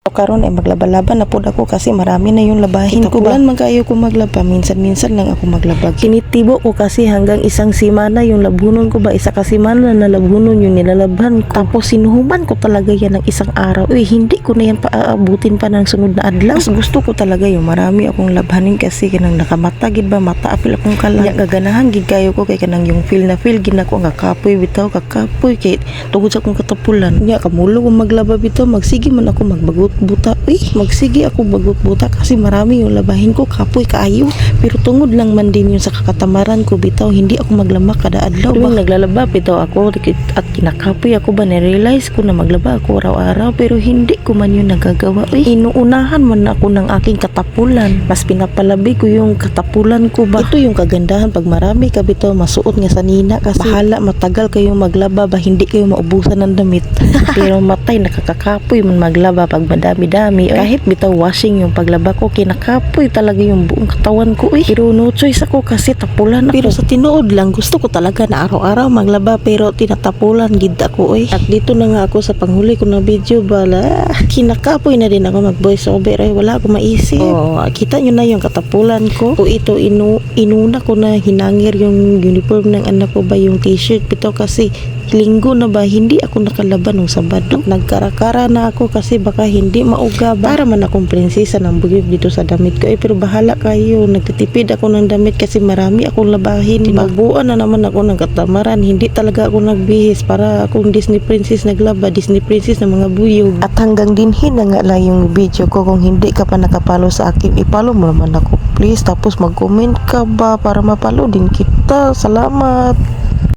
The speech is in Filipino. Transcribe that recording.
Karon ay maglaba-laba na pud ako kasi marami na yung labahin ko ba. Man kayo ko maglaba, minsan-minsan lang ako maglaba. Kinitibo ko kasi hanggang isang simana yung labunon ko ba, isa ka simana na labunon yung nilalabhan ko. Tapos sinuhuman ko talaga yan ng isang araw. Hindi ko na yan paaabutin pa ng sunod na adlaw. Mas gusto ko talaga yung marami akong labhanin kasi kanang nakamata gid ba, mata apil akong kalang. Ya gaganahan gid kayo ko kay kanang yung feel na feel gid ako nga kapoy bitaw, kakapoy kay tungod sa akong katapulan. Ya kamulo ko maglaba bitaw, magsige man ako magbagot buta. Magsige ako bagot buta kasi marami yung labahin ko, kapoy kaayo. Pero tungod lang man din yung sa kakatamaran ko bitaw, hindi ako maglama kada adlaw ba. Naglalaba bitaw ako at kinakapoy ako ba, na-realize ko na maglaba ako araw-araw pero hindi ko man yun nagagawa. Inuunahan man ako ng aking katapulan. Mas pinapalabi ko yung katapulan ko ba. Ito yung kagandahan pag marami ka bitaw masuot nga sa nina kasi bahala matagal kayong maglaba ba, hindi kayo maubusan ng damit. Pero matay nakakakapoy man maglaba pag madami-dami. Kahit bitaw washing yung paglaba ko, kinakapoy talaga yung buong katawan ko. Pero no choice ako kasi tapulan ako. Pero sa tinuod lang, gusto ko talaga na araw-araw maglaba pero tinatapulan gid ako. At dito na nga ako sa panghuli ko na video bala. Kinakapoy na din ako mag voice over. Wala ako maisip. Kita nyo na yung katapulan ko. Ito inuna ko na hinangir yung uniform ng anak ko ba, yung t-shirt. Ito kasi linggo na ba hindi ako nakalaban ng Sabado. Nagkarakara na ako kasi baka hindi mauga ba. Para man akong prinsesa ng bugib dito sa damit ko. Pero bahala kayo. Nagtitipid ako ng damit kasi marami akong labahin. Mabuan na naman ako ng katamaran. Hindi talaga ako nagbihis para akong Disney princess naglaba. Disney princess ng mga buyog. At hanggang dinhin na nga lang yung video ko. Kung hindi ka pa nakapalo sa akin, ipalo mo naman ako please. Tapos mag-comment ka ba para mapalo din kita. Salamat.